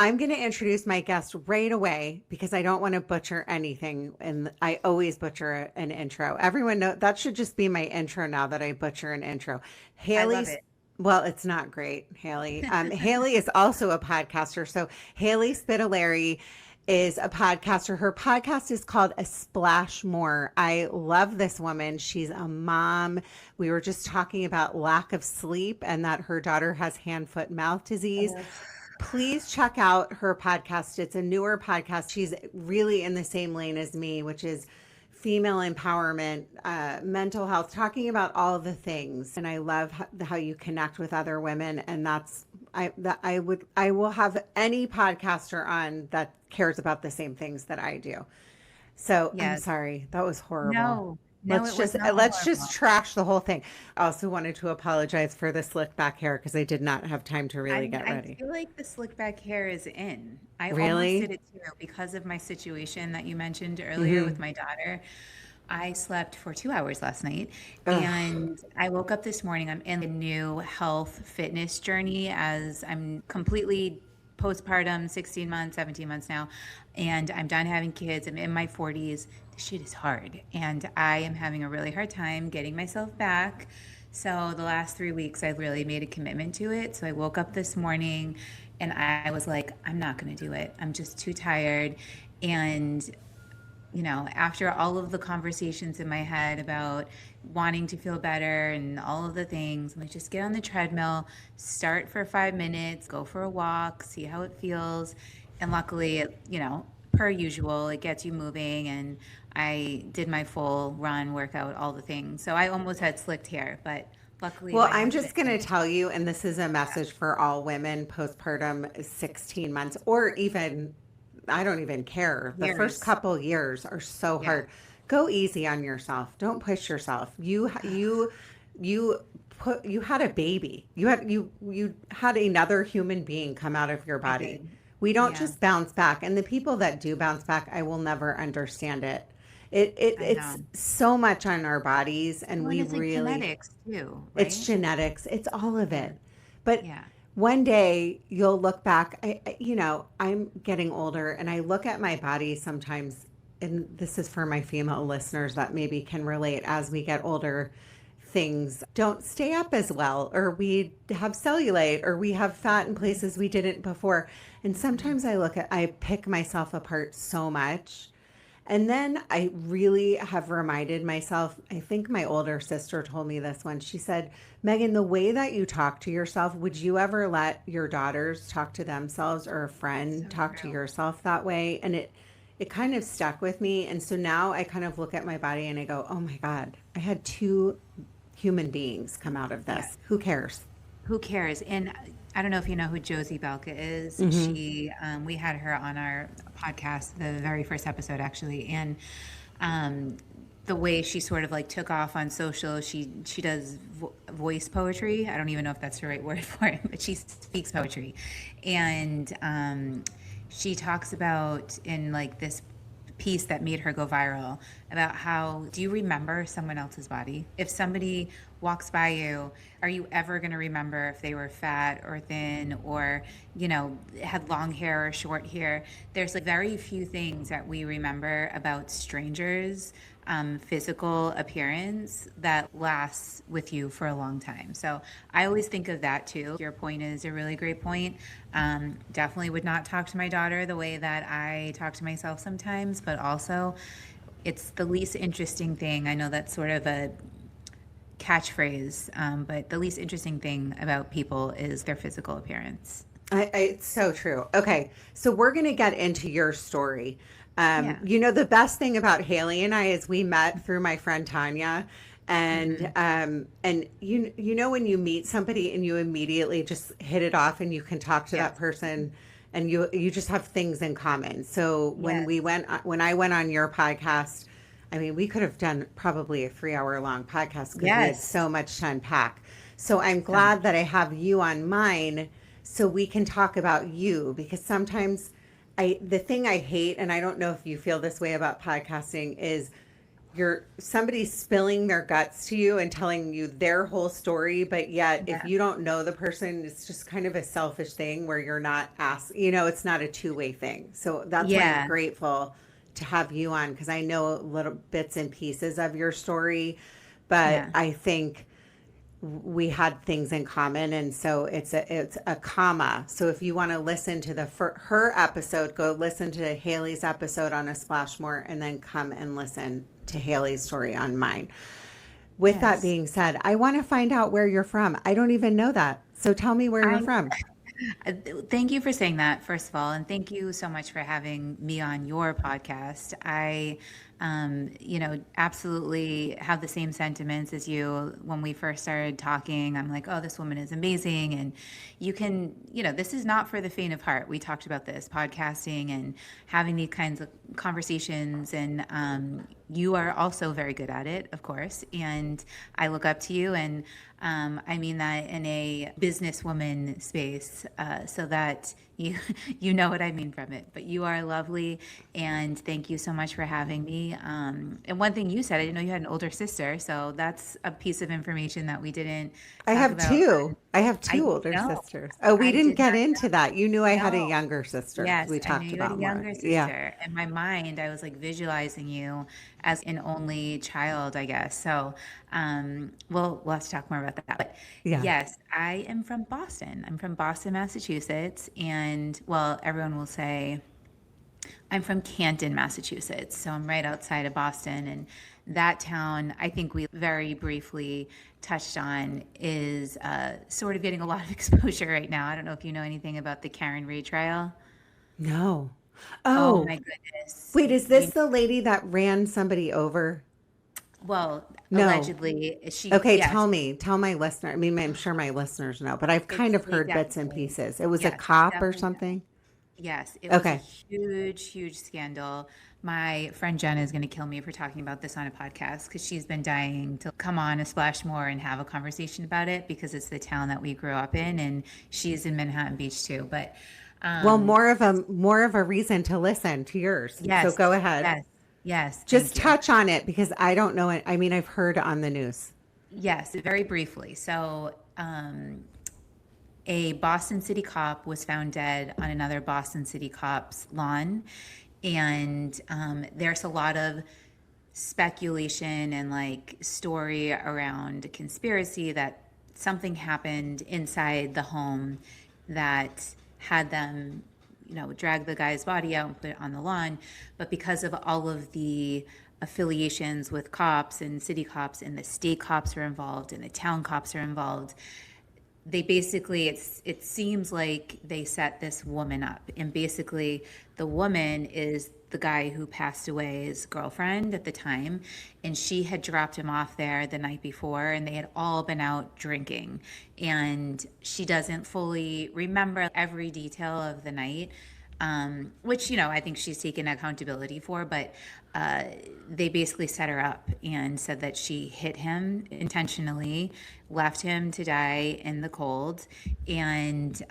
I'm going to introduce my guest right away because I don't want to butcher anything. And I always butcher an intro. Everyone know that should just be my intro now that I butcher an intro. I love Haley's, it. well, it's not great, Haley. Haley is also a podcaster. So Hayley Spitaleri is a podcaster. Her podcast is called A Splash More. I love this woman. She's a mom. We were just talking about lack of sleep and that her daughter has hand, foot, mouth disease. Oh, Please check out her podcast. It's a newer podcast. She's really in the same lane as me, which is female empowerment, mental health, talking about all the things. And I love how you connect with other women. And I will have any podcaster on that cares about the same things that I do. So I'm yes. sorry, that was horrible. No, no, it was not Let's just horrible. trash the whole thing. I also wanted to apologize for the slick back hair because I did not have time to really get I ready. feel like the slick back hair is in. I almost Really? did it too because of my situation that you mentioned earlier Hmm. with my daughter. I slept for 2 hours last night Ugh. and I woke up this morning. I'm in a new health fitness journey as I'm completely postpartum, 16 months, 17 months now, and I'm done having kids. I'm in my 40s. This shit is hard, and I am having a really hard time getting myself back. So the last 3 weeks, I really made a commitment to it. So I woke up this morning and I was like, I'm not going to do it. I'm just too tired. And after all of the conversations in my head about wanting to feel better and all of the things, I'm like, just get on the treadmill, start for 5 minutes, go for a walk, see how it feels. And luckily, per usual, it gets you moving. And I did my full run, workout, all the things. So I almost had slicked hair, but luckily Well, my I'm just husband, going to tell you, and this is a message for all women postpartum 16 months, or even, I don't even care. The first years. couple years are so Yeah, hard. Go easy on yourself. Don't push yourself. You you had a baby. You had another human being come out of your I body. did. We don't Yeah, just bounce back. And the people that do bounce back, I will never understand it. I It's know. so much on our bodies, and Well, and we it's like really genetics too, it's right? genetics. It's all of Yeah, it. But yeah. one day you'll look back. I'm getting older and I look at my body sometimes, and this is for my female listeners that maybe can relate as we get older. Things don't stay up as well, or we have cellulite, or we have fat in places we didn't before. And sometimes I pick myself apart so much, and then I really have reminded myself, I think my older sister told me this once. She said, Megan, the way that you talk to yourself, would you ever let your daughters talk to themselves or a friend So talk to true. yourself that way? And it kind of stuck with me. And so now I kind of look at my body and I go, oh my God, I had two human beings come out of Yeah. this. Who cares? Who cares? And I don't know if you know who Josie Belka is. Hmm. We had her on our podcast, the very first episode, actually. And um, the way she sort of like took off on social, she does voice poetry. I don't even know if that's the right word for it, but she speaks poetry. And she talks about in like this piece that made her go viral about how do you remember someone else's body? If somebody walks by you, are you ever going to remember if they were fat or thin or, had long hair or short hair? There's like very few things that we remember about strangers' physical appearance that lasts with you for a long time. So I always think of that too. Your point is a really great point. Definitely would not talk to my daughter the way that I talk to myself sometimes, but also it's the least interesting thing. I know that's sort of a catchphrase, but the least interesting thing about people is their physical appearance. It's so true. Okay, so we're going to get into your story. Yeah. The best thing about Haley and I is we met through my friend Tanya, Hmm. and you know when you meet somebody and you immediately just hit it off and you can talk to that Yes. person, and you just have things in common. So Yes. when I went on your podcast, I mean, we could have done probably a 3 hour long podcast because we had Yes. so much to unpack. So I'm So glad that I have you on mine so we can talk about you, because sometimes the thing I hate, and I don't know if you feel this way about podcasting, is you're somebody's spilling their guts to you and telling you their whole story, but yet if Yeah. you don't know the person, it's just kind of a selfish thing where you're not asked, you know, it's not a two-way thing. So that's why I'm Yeah. grateful to have you on, because I know little bits and pieces of your story, but Yeah. I think we had things in common, and so it's a comma. So if you want to listen to the for her episode, go listen to Haley's episode on a splash more, and then come and listen to Haley's story on mine. With that Yes. being said, I want to find out where you're from. I don't even know that, so tell me where you're I from. Thank you for saying that, first of all, and thank you so much for having me on your podcast. I, absolutely have the same sentiments as you. When we first started talking, I'm like, oh, this woman is amazing. And this is not for the faint of heart. We talked about this, podcasting and having these kinds of conversations. And you are also very good at it, of course. And I look up to you, and I mean that in a businesswoman space, so that you you know what I mean from it. But you are lovely, and thank you so much for having me. And one thing you said, I didn't know you had an older sister, so that's a piece of information that we didn't I talk have about. two. I have I two older know. sisters. Oh, we I didn't did get not into that. You knew I had a know. younger sister because Yes, we I knew talked you had a about more. younger Yeah. sister. In my mind, I was like visualizing you as an only child, I guess. So, we'll have to talk more about that. But Yeah. yes, I am from Boston. I'm from Boston, Massachusetts. And well, everyone will say I'm from Canton, Massachusetts. So I'm right outside of Boston. And that town, I think we very briefly touched on, is sort of getting a lot of exposure right now. I don't know if you know anything about the Karen Reid trial. No. Oh Oh, my goodness. wait, is this the lady that ran somebody over? Well, No. allegedly, Okay, yes, tell me. Tell my listener. I mean, I'm sure my listeners know, but I've kind of they heard bits and definitely, pieces. It was a yes, they cop or definitely something? Yes, it was a Okay. huge, huge scandal. My friend Jenna is going to kill me for talking about this on a podcast because she's been dying to come on a splash more and have a conversation about it because it's the town that we grew up in, and she's in Manhattan Beach too. But Well, um, more of a reason to listen to yours. So yes, go ahead. yes, yes, Just thank you. touch on it because I don't know it. I mean, I've heard on the news. Yes, very briefly. So, a Boston City cop was found dead on another Boston City cop's lawn. And there's a lot of speculation and like story around conspiracy that something happened inside the home that had them, drag the guy's body out and put it on the lawn. But because of all of the affiliations with cops and city cops and the state cops are involved and the town cops are involved, they basically it seems like they set this woman up, and basically the woman is the guy who passed away's girlfriend at the time, and she had dropped him off there the night before, and they had all been out drinking, and she doesn't fully remember every detail of the night, which I think she's taken accountability for, but they basically set her up and said that she hit him intentionally, left him to die in the cold, and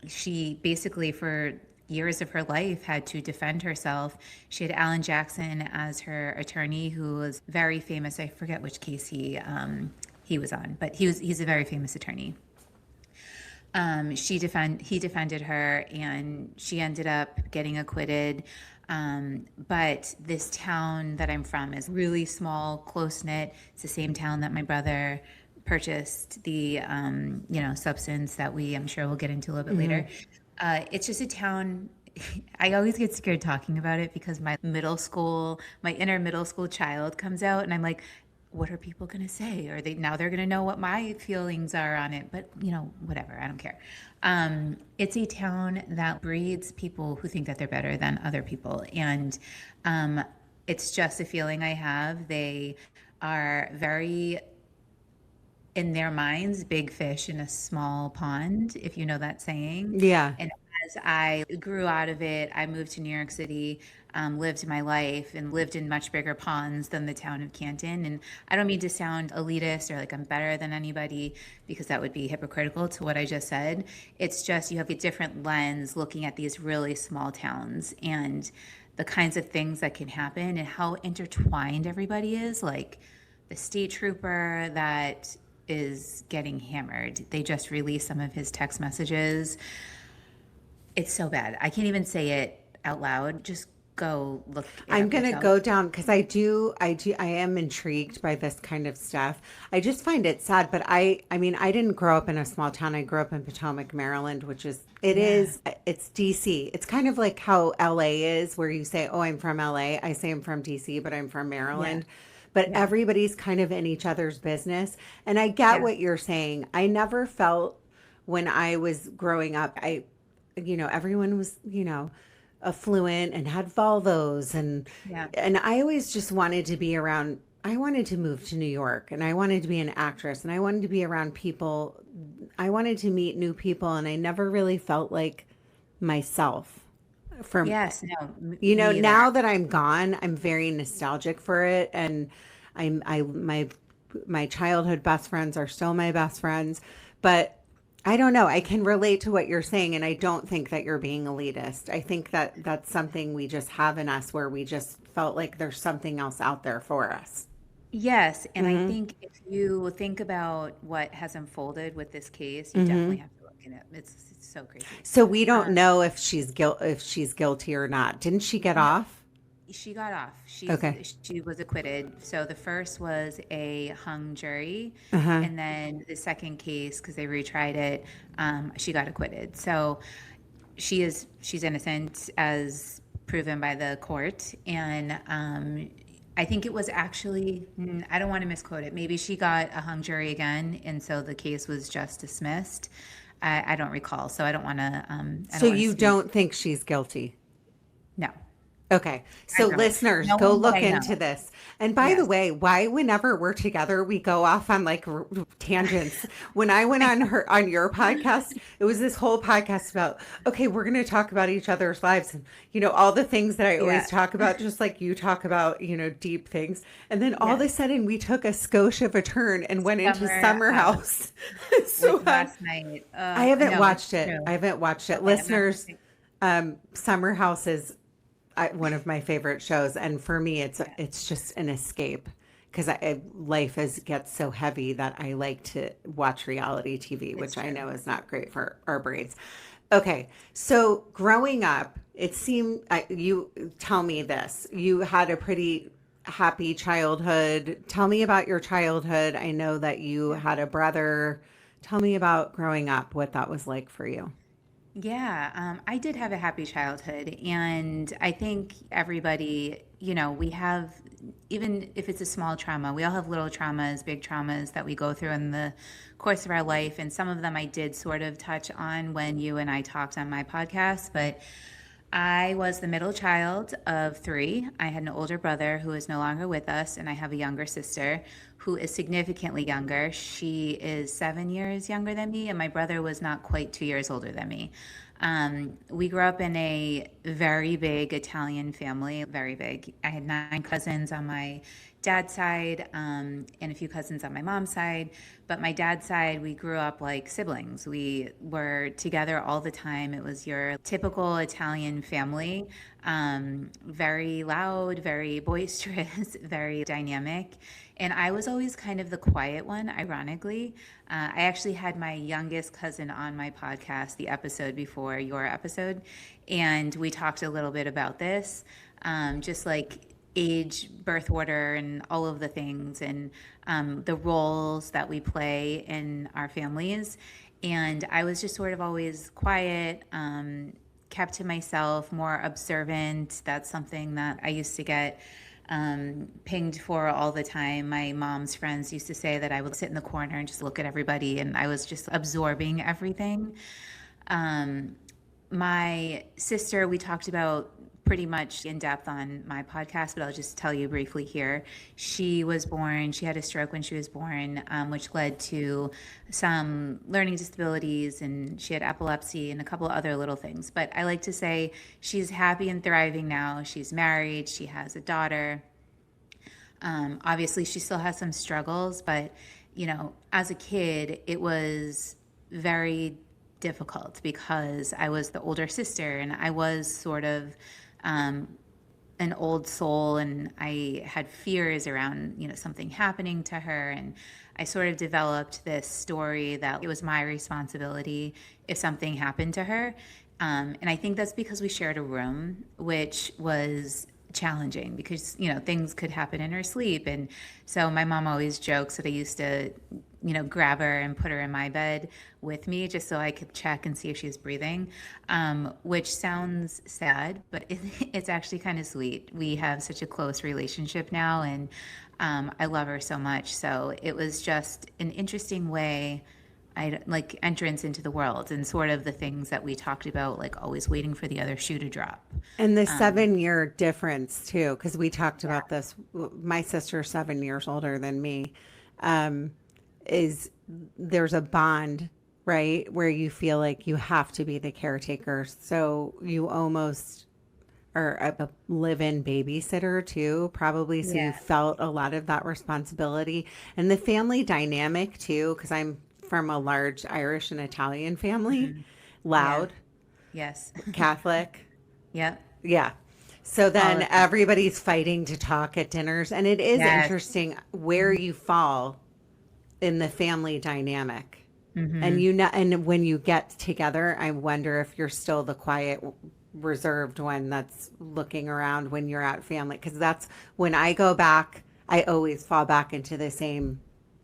she basically for years of her life had to defend herself. She had Alan Jackson as her attorney, who was very famous. I forget which case he was on, but he's a very famous attorney. He defended her, and she ended up getting acquitted. But this town that I'm from is really small, close knit. It's the same town that my brother purchased the substance that I'm sure we'll get into a little bit later. It's just a town. I always get scared talking about it because my inner middle school child comes out, and I'm like, what are people going to say? They're going to know what my feelings are on it, but whatever, I don't care. It's a town that breeds people who think that they're better than other people. And it's just a feeling I have. They are very, in their minds, big fish in a small pond, if you know that saying. Yeah. And as I grew out of it, I moved to New York City, lived my life, and lived in much bigger ponds than the town of Canton. And I don't mean to sound elitist or like I'm better than anybody, because that would be hypocritical to what I just said. It's just you have a different lens looking at these really small towns and the kinds of things that can happen and how intertwined everybody is. Like the state trooper that is getting hammered. They just released some of his text messages. It's so bad. I can't even say it out loud. Just go look it I'm up gonna yourself. go down because I am intrigued by this kind of stuff. I just find it sad, but I mean, I didn't grow up in a small town. I grew up in Potomac, Maryland, which is, Yeah, it's DC. It's kind of like how LA is, where you say, oh, I'm from LA. I say I'm from DC, but I'm from yeah, Maryland. But yeah, everybody's kind of in each other's business. And I get yeah, what you're saying. I never felt when I was growing up, everyone was, affluent and had Volvos yeah. and I always just wanted to be around. I wanted to move to New York and I wanted to be an actress and I wanted to be around people. I wanted to meet new people and I never really felt like myself from Yes, no, me either. now that I'm gone, I'm very nostalgic for it and my childhood best friends are still my best friends, but I don't know. I can relate to what you're saying, and I don't think that you're being elitist. I think that that's something we just have in us where we just felt like there's something else out there for us. Yes, and I Hmm. think if you think about what has unfolded with this case, you definitely Hmm. have to look in it. It's so crazy. So we don't Um, know if she's guilty or not. Didn't she get no, off? she got off. Okay. She was acquitted. So the first was a hung jury, Uh huh. and then the second case, because they retried it, she got acquitted. So she's innocent as proven by the court, and I think it was actually I don't want to misquote it. Maybe she got a hung jury again, and so the case was just dismissed. I don't recall, so I So don't want to you speak. don't think she's guilty? No, Okay. I So don't. listeners, go Knowing what look I into know, this. And by the yes. way, why whenever we're together, we go off on like tangents. When I went on on your podcast, it was this whole podcast about, okay, we're going to talk about each other's lives and all the things that I Yeah, always talk about, just like you talk about, deep things. And then all of a yes. sudden we took a skosh of a turn and went into Summer Summer House House. with So last night. I haven't No, it's watched it. I true. haven't watched it. Okay, I'm not Listeners, gonna. Summer House is one of my favorite shows, and for me, Yeah, it's just an escape because life is gets so heavy that I like to watch reality TV, it's which I true. know is not great for our brains. Okay, so growing up, it seemed you tell me this. You had a pretty happy childhood. Tell me about your childhood. I know that you Yeah. had a brother. Tell me about growing up, what that was like for you. Yeah, I did have a happy childhood, and I think everybody, we have, even if it's a small trauma, we all have little traumas, big traumas that we go through in the course of our life, and some of them I did sort of touch on when you and I talked on my podcast, but I was the middle child of three. I had an older brother who is no longer with us, and I have a younger sister who is significantly younger. She is 7 years younger than me, and my brother was not quite 2 years older than me. We grew up in a very big Italian family, very big. I had 9 cousins on my dad's side, and a few cousins on my mom's side. But my dad's side, we grew up like siblings. We were together all the time. It was your typical Italian family, very loud, very boisterous, very dynamic. And I was always kind of the quiet one, ironically. I actually had my youngest cousin on my podcast, the episode before your episode, and we talked a little bit about this, just like age, birth order, and all of the things, and the roles that we play in our families. And I was just sort of always quiet, kept to myself, more observant. That's something that I used to get pinged for all the time. My mom's friends used to say that I would sit in the corner and just look at everybody, and I was just absorbing everything. Um, my sister, we talked about pretty much in depth on my podcast, but I'll just tell you briefly here. She had a stroke when she was born, which led to some learning disabilities, and she had epilepsy and a couple of other little things. But I like to say she's happy and thriving now. She's married, she has a daughter. Obviously, she still has some struggles, but as a kid, it was very difficult because I was the older sister and I was sort of an old soul, and I had fears around something happening to her, and I sort of developed this story that it was my responsibility if something happened to her. And I think that's because we shared a room, which was challenging because things could happen in her sleep. And so my mom always jokes that I used to grab her and put her in my bed with me just so I could check and see if she was breathing, which sounds sad, but it's actually kind of sweet. We have such a close relationship now, and I love her so much. So it was just an interesting way, entrance into the world, and sort of the things that we talked about, like always waiting for the other shoe to drop. And the 7-year difference too, because we talked about this. My sister's 7 years older than me. Is there's a bond, right, where you feel like you have to be the caretaker. So you almost are a live-in babysitter too, probably. So you felt a lot of that responsibility, and the family dynamic too, because I'm from a large Irish and Italian family, loud, Yes. Catholic. Yep. Yeah. So then everybody's fighting to talk at dinners, and it is interesting where you fall in the family dynamic. And and when you get together, I wonder if you're still the quiet, reserved one that's looking around when you're at family, because that's when I go back, I always fall back into the same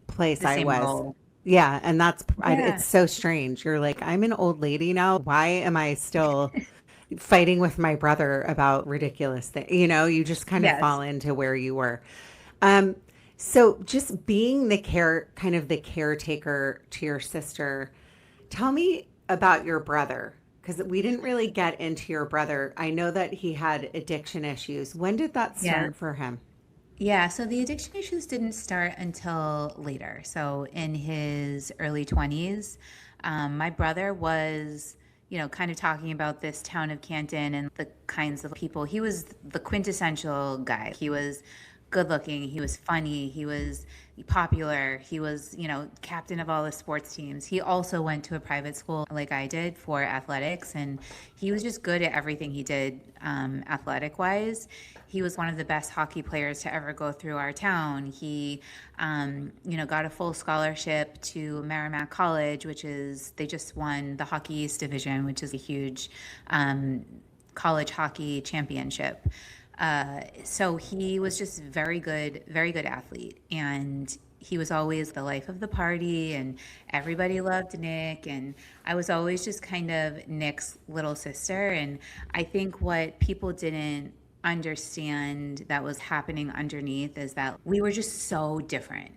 place I was. Role. Yeah, and it's so strange. You're like, I'm an old lady now. Why am I still fighting with my brother about ridiculous things? You just kind of fall into where you were. So just being the caretaker to your sister, tell me about your brother, because we didn't really get into your brother. I know that he had addiction issues. When did that start for him? Yeah, so the addiction issues didn't start until later. So in his early 20s, my brother was, kind of talking about this town of Canton and the kinds of people. He was the quintessential guy. He was good looking, he was funny, he was popular, he was, captain of all the sports teams. He also went to a private school like I did for athletics, and he was just good at everything he did athletic wise. He was one of the best hockey players to ever go through our town. He, got a full scholarship to Merrimack College, they just won the Hockey East Division, which is a huge college hockey championship. So he was just very good athlete, and he was always the life of the party, and everybody loved Nick, and I was always just kind of Nick's little sister. And I think what people didn't understand that was happening underneath is that we were just so different.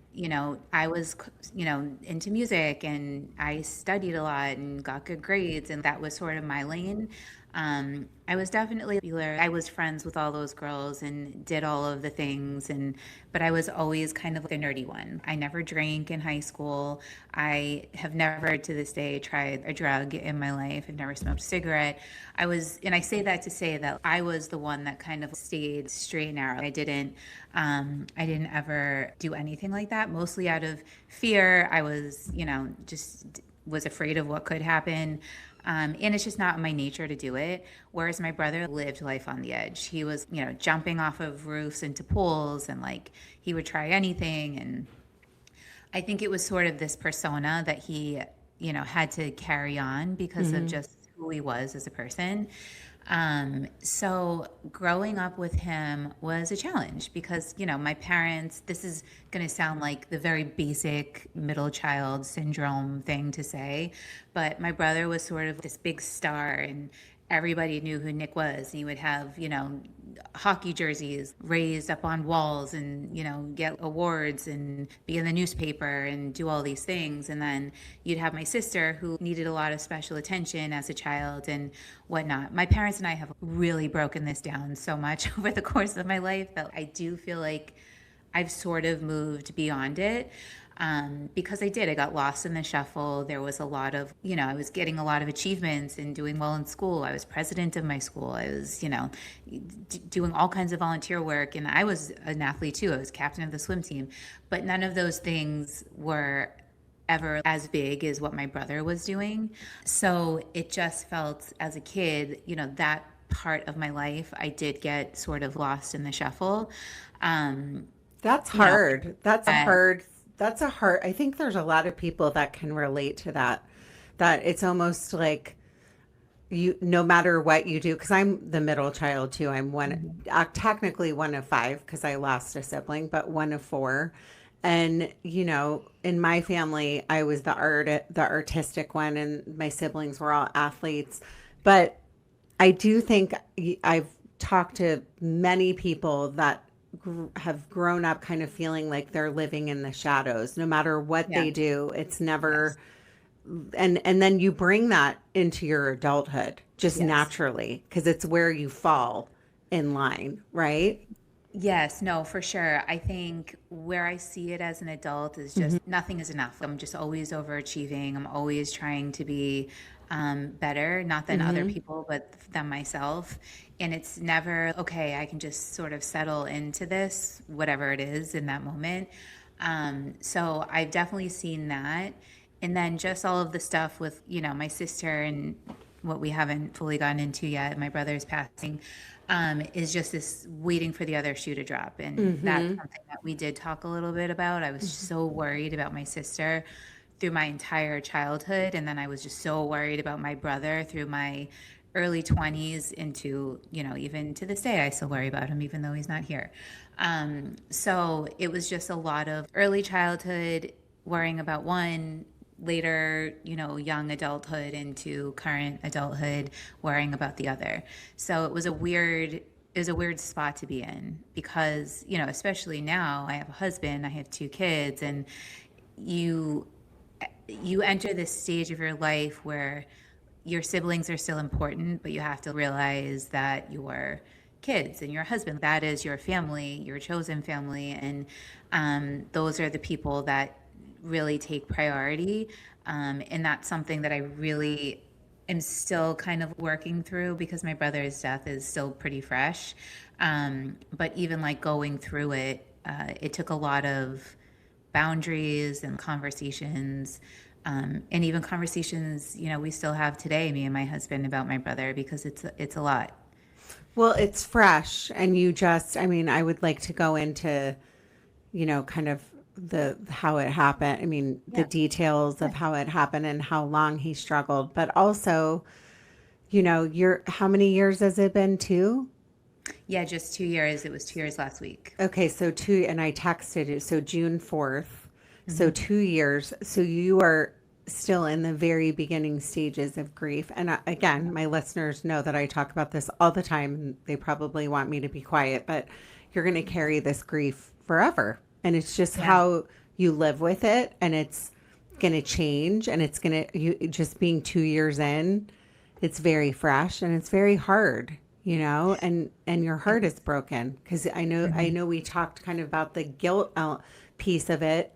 I was, into music, and I studied a lot and got good grades, and that was sort of my lane. I was definitely popular. I was friends with all those girls and did all of the things, but I was always kind of the nerdy one. I never drank in high school. I have never to this day tried a drug in my life. I've never smoked a cigarette. And I say that to say that I was the one that kind of stayed straight and narrow. I didn't ever do anything like that, mostly out of fear. I was, just was afraid of what could happen. And it's just not my nature to do it. Whereas my brother lived life on the edge. He was, jumping off of roofs into pools, and he would try anything. And I think it was sort of this persona that he, had to carry on because of just who he was as a person. So growing up with him was a challenge because, my parents, this is going to sound like the very basic middle child syndrome thing to say, but my brother was sort of this big star, and everybody knew who Nick was. He would have, hockey jerseys raised up on walls and, get awards and be in the newspaper and do all these things. And then you'd have my sister who needed a lot of special attention as a child and whatnot. My parents and I have really broken this down so much over the course of my life that I do feel like I've sort of moved beyond it. Because I got lost in the shuffle. There was a lot of, I was getting a lot of achievements and doing well in school. I was president of my school. I was, doing all kinds of volunteer work. And I was an athlete too. I was captain of the swim team. But none of those things were ever as big as what my brother was doing. So it just felt as a kid, that part of my life, I did get sort of lost in the shuffle. That's hard. That's a hard, I think there's a lot of people that can relate to that. That it's almost like no matter what you do, because I'm the middle child too. I'm technically one of five because I lost a sibling, but one of four. And, in my family, I was the artistic one, and my siblings were all athletes. But I do think I've talked to many people that have grown up kind of feeling like they're living in the shadows. No matter what they do, it's never. Yes. And then you bring that into your adulthood just naturally because it's where you fall in line, right? Yes, no, for sure. I think where I see it as an adult is just nothing is enough. I'm just always overachieving. I'm always trying to be better, not than other people, but than myself. And it's never, okay, I can just sort of settle into this, whatever it is in that moment. So I've definitely seen that. And then just all of the stuff with, my sister and what we haven't fully gotten into yet, my brother's passing, is just this waiting for the other shoe to drop. And that's something that we did talk a little bit about. I was so worried about my sister through my entire childhood. And then I was just so worried about my brother through my early 20s into, even to this day, I still worry about him, even though he's not here. So it was just a lot of early childhood worrying about one, later, young adulthood into current adulthood, worrying about the other. So it was a weird spot to be in because, especially now I have a husband, I have two kids, and you enter this stage of your life where your siblings are still important, but you have to realize that your kids and your husband, that is your family, your chosen family. And those are the people that really take priority. And that's something that I really am still kind of working through because my brother's death is still pretty fresh. But even like going through it, it took a lot of boundaries and conversations. And even conversations, we still have today, me and my husband, about my brother because it's a lot. Well, it's fresh, and I would like to go into, kind of how it happened. I mean, the details of how it happened and how long he struggled, but also, how many years has it been? 2? Yeah, just 2 years. It was 2 years last week. Okay, so 2, and I texted you, so June 4th. So 2 years. So you are still in the very beginning stages of grief. And again, my listeners know that I talk about this all the time, and they probably want me to be quiet, but you're going to carry this grief forever. And it's just how you live with it, and it's going to change, and it's going to, you just being 2 years in, it's very fresh and it's very hard, and your heart is broken. Cause I know we talked kind of about the guilt piece of it.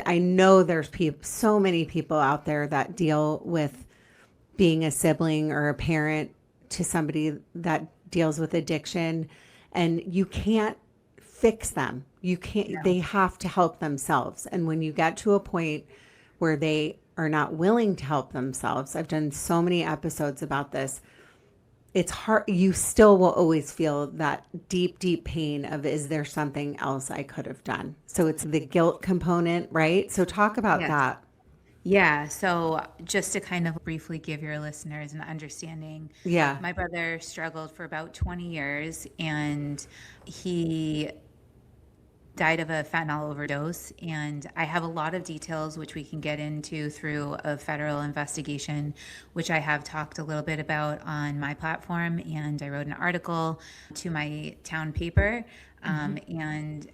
I know there's so many people out there that deal with being a sibling or a parent to somebody that deals with addiction, and you can't fix them. You can't, they have to help themselves. And when you get to a point where they are not willing to help themselves, I've done so many episodes about this, it's hard. You still will always feel that deep, deep pain of, is there something else I could have done? So it's the guilt component, right? So talk about that. Yeah. So just to kind of briefly give your listeners an understanding. Yeah. My brother struggled for about 20 years, and he died of a fentanyl overdose, and I have a lot of details which we can get into through a federal investigation, which I have talked a little bit about on my platform, and I wrote an article to my town paper, and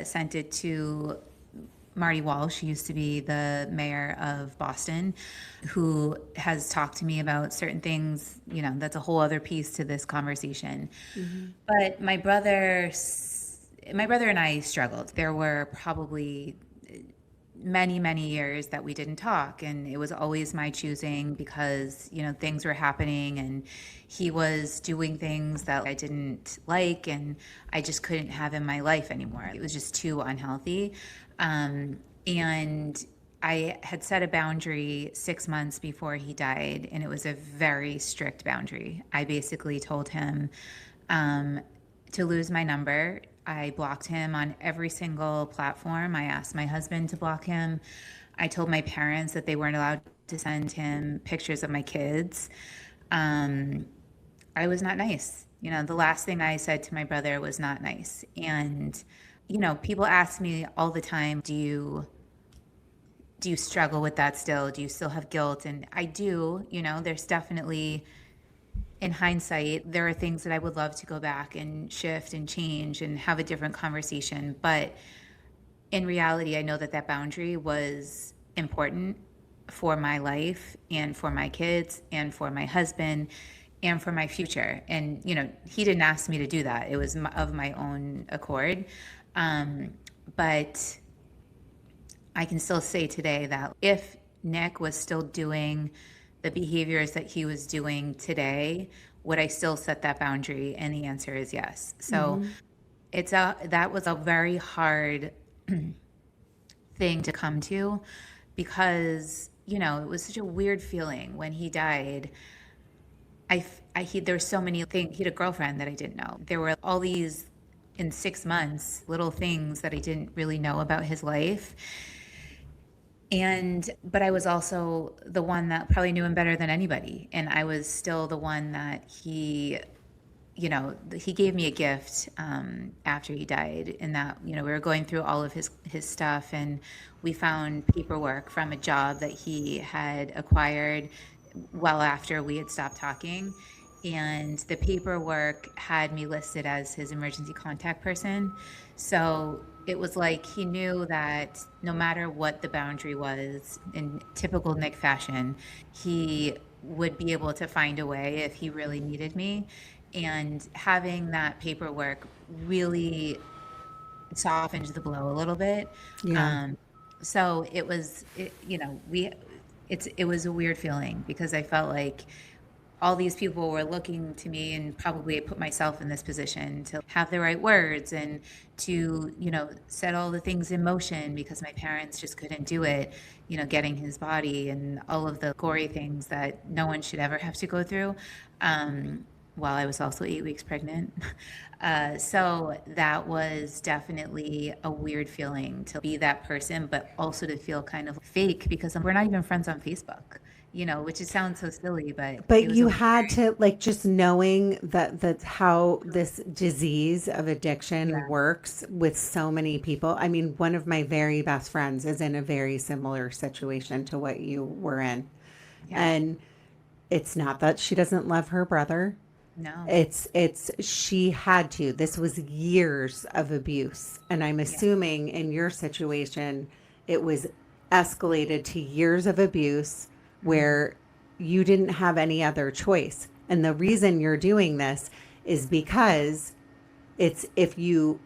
sent it to Marty Walsh, who used to be the mayor of Boston, who has talked to me about certain things. You know, that's a whole other piece to this conversation. But my brother and I struggled. There were probably many, many years that we didn't talk, and it was always my choosing because, you know, things were happening and he was doing things that I didn't like and I just couldn't have in my life anymore. It was just too unhealthy. And I had set a boundary 6 months before he died, and it was a very strict boundary. I basically told him to lose my number. I blocked him on every single platform. I asked my husband to block him. I told my parents that they weren't allowed to send him pictures of my kids. I was not nice. You know, the last thing I said to my brother was not nice. And, you know, people ask me all the time, do you struggle with that still? Do you still have guilt? And I do. You know, there's definitely, in hindsight, there are things that I would love to go back and shift and change and have a different conversation. But in reality, I know that that boundary was important for my life and for my kids and for my husband and for my future. And, you know, he didn't ask me to do that. It was of my own accord. But I can still say today that if Nick was still doing the behaviors that he was doing today, would I still set that boundary? And the answer is yes. So that was a very hard thing to come to, because, you know, it was such a weird feeling when he died. There were so many things. He had a girlfriend that I didn't know. There were all these, in 6 months, little things that I didn't really know about his life. But I was also the one that probably knew him better than anybody. And I was still the one that he gave me a gift after he died, in that, you know, we were going through all of his stuff, and we found paperwork from a job that he had acquired well after we had stopped talking. And the paperwork had me listed as his emergency contact person. So it was like he knew that no matter what the boundary was, in typical Nick fashion, he would be able to find a way if he really needed me. And having that paperwork really softened the blow a little bit. Yeah. So it was, it was a weird feeling, because I felt like all these people were looking to me, and probably I put myself in this position to have the right words and to, you know, set all the things in motion, because my parents just couldn't do it, you know, getting his body and all of the gory things that no one should ever have to go through. While I was also 8 weeks pregnant. So that was definitely a weird feeling, to be that person, but also to feel kind of fake, because we're not even friends on Facebook, you know, which it sounds so silly, but it But was you had to, like, just knowing that how this disease of addiction works with so many people. I mean, one of my very best friends is in a very similar situation to what you were in. Yeah. And it's not that she doesn't love her brother. No. It's she had to. This was years of abuse. And I'm assuming in your situation, it was escalated to years of abuse where you didn't have any other choice. And the reason you're doing this is because it's, if you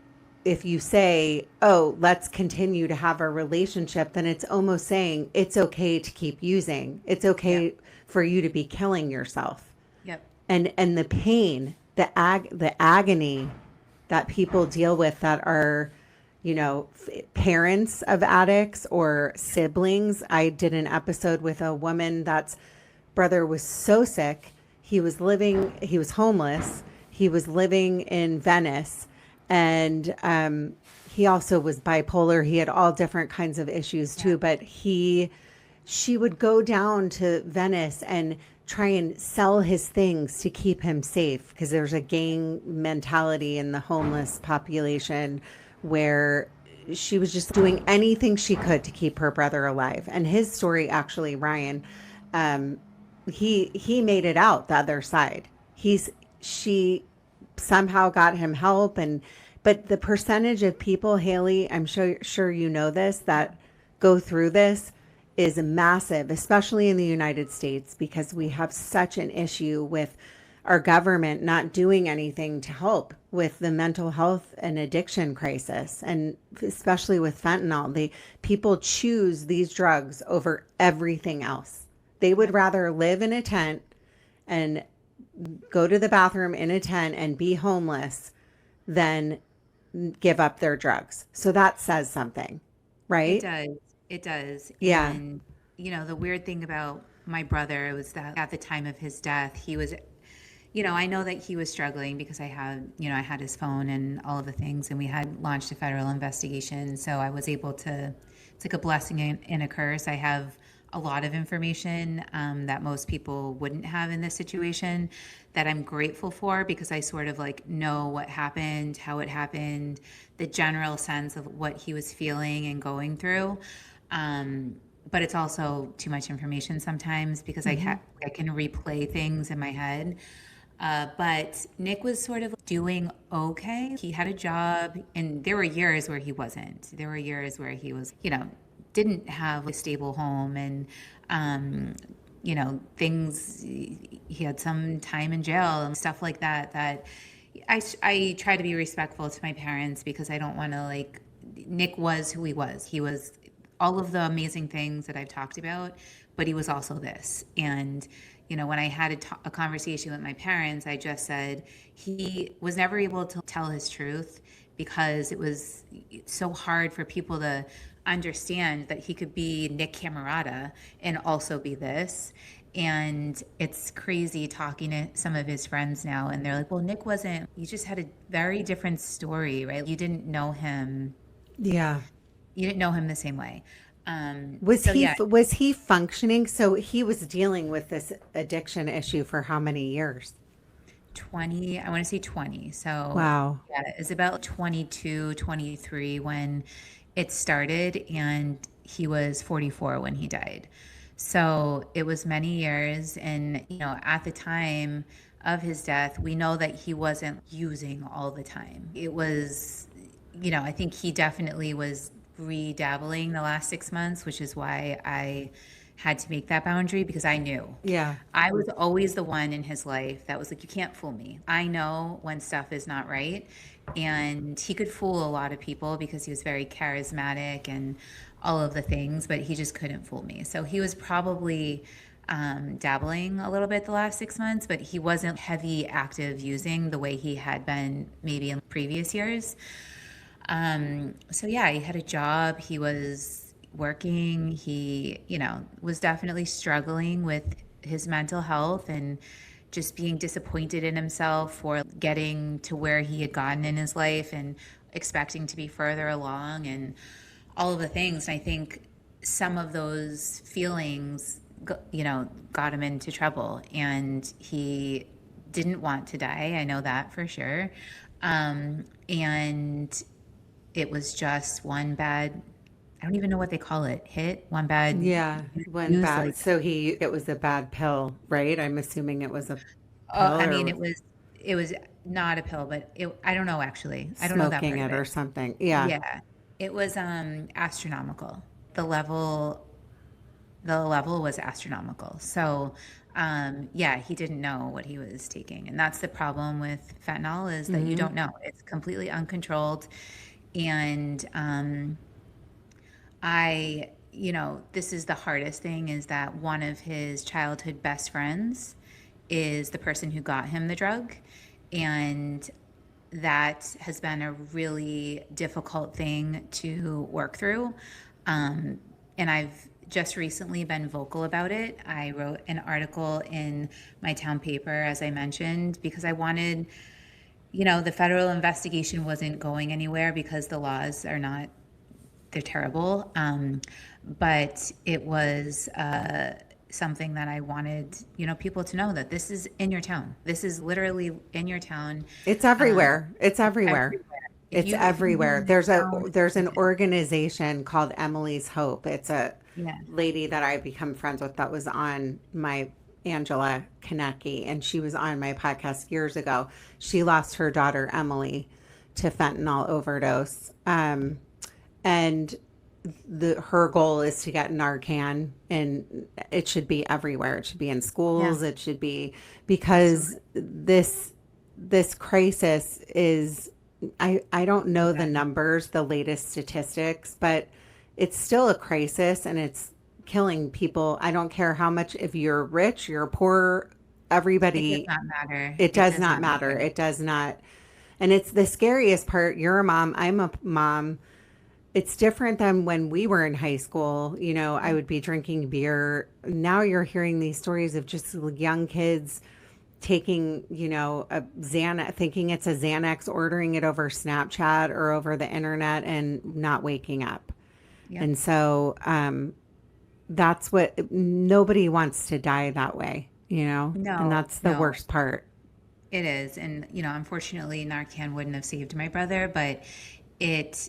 say, oh, let's continue to have a relationship, then it's almost saying it's okay to keep using. It's okay for you to be killing yourself. Yep. And the pain, the agony that people deal with that are, you know, parents of addicts or siblings. I did an episode with a woman that's brother was so sick. He was homeless. He was living in Venice, and he also was bipolar. He had all different kinds of issues too, but she would go down to Venice and try and sell his things to keep him safe, because there's a gang mentality in the homeless population where she was just doing anything she could to keep her brother alive. And his story, actually, Ryan, um, he made it out the other side. She somehow got him help, and but the percentage of people, Haley, I'm sure you know this, that go through this is massive, especially in the United States, because we have such an issue with our government not doing anything to help with the mental health and addiction crisis, and especially with fentanyl. The people choose these drugs over everything else. They would rather live in a tent and go to the bathroom in a tent and be homeless than give up their drugs. So that says something, It right? does. It does. Yeah. And, the weird thing about my brother was that at the time of his death, he was, I know that he was struggling because I had his phone and all of the things, and we had launched a federal investigation. So I was able to, it's like a blessing and a curse. I have a lot of information that most people wouldn't have in this situation that I'm grateful for, because I sort of like know what happened, how it happened, the general sense of what he was feeling and going through. But it's also too much information sometimes, because I can replay things in my head. But Nick was sort of doing okay. He had a job, and there were years where he wasn't. There were years where he was, didn't have a stable home, and things. He had some time in jail and stuff like that. That I try to be respectful to my parents, because I don't want to, like, Nick was who he was. He was all of the amazing things that I've talked about, but he was also this. And when I had a conversation with my parents, I just said he was never able to tell his truth, because it was so hard for people to understand that he could be Nick Camerata and also be this. And it's crazy talking to some of his friends now, and they're like, well, Nick wasn't, you just had a very different story, right? You didn't know him. Yeah. You didn't know him the same way. Was he functioning? So he was dealing with this addiction issue for how many years? 20, I want to say 20. So Wow. yeah, it was about 22, 23 when it started, and he was 44 when he died. So it was many years. And, at the time of his death, we know that he wasn't using all the time. It was, I think he definitely was redabbling the last 6 months, which is why I had to make that boundary, because I knew. Yeah. I was always the one in his life that was like, you can't fool me. I know when stuff is not right. And he could fool a lot of people because he was very charismatic and all of the things, but he just couldn't fool me. So he was probably dabbling a little bit the last 6 months, but he wasn't heavy active using the way he had been maybe in previous years. So yeah, he had a job. He was working. He, was definitely struggling with his mental health and just being disappointed in himself for getting to where he had gotten in his life and expecting to be further along and all of the things. And I think some of those feelings, got him into trouble, and he didn't want to die. I know that for sure. And it was just one bad, I don't even know what they call it, one bad Yeah. One news, bad. like, So it was a bad pill, right? I'm assuming it was a oh, pill, I or mean, was it was not a pill, but I don't know, actually. I don't know that smoking part of it or it. something. Yeah. Yeah. It was astronomical. The level was astronomical. So yeah, he didn't know what he was taking. And that's the problem with fentanyl, is that you Hmm. don't know. It's completely uncontrolled. And this is the hardest thing, is that one of his childhood best friends is the person who got him the drug. And that has been a really difficult thing to work through. And I've just recently been vocal about it. I wrote an article in my town paper, as I mentioned, because I wanted, the federal investigation wasn't going anywhere because the laws are not, they're terrible. But it was something that I wanted, people to know, that this is in your town. This is literally in your town. It's Um, everywhere. It's everywhere. everywhere. If It's you if you everywhere. don't, There's an yeah, organization called Emily's Hope. It's a yeah, lady that I become friends with that was on my Angela Kanecki, and she was on my podcast years ago. She lost her daughter Emily to fentanyl overdose. And the her goal is to get Narcan, and it should be everywhere. It should be in yeah, schools. It should be because absolutely. this crisis is I don't know the Exactly. numbers, the latest statistics, but it's still a crisis and it's killing people. I don't care how much if you're rich, you're poor, It does everybody not matter. it It does does not not matter. matter. It does not. And it's the scariest part. You're a mom, I'm a mom. It's different than when we were in high school. You know, I would be drinking beer. Now you're hearing these stories of just young kids taking, you know, a Xanax, thinking it's a Xanax, ordering it over Snapchat or over the internet and not waking up. Yep. And so that's what nobody wants to die that way, you know, and No, that's the no, worst part. it is. And, unfortunately, Narcan wouldn't have saved my brother, but it,